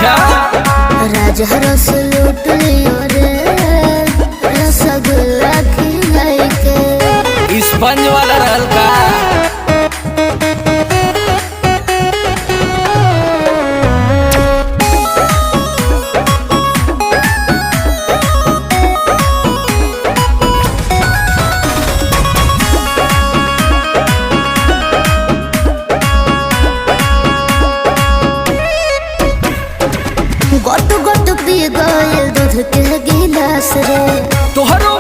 अच्छा राजा रस लूट लियो रे, रसगुल्ला खिलाई के। स्पंज वाला रहल का। गोट गोट पी गए दूध के गिलास रे। तोहरो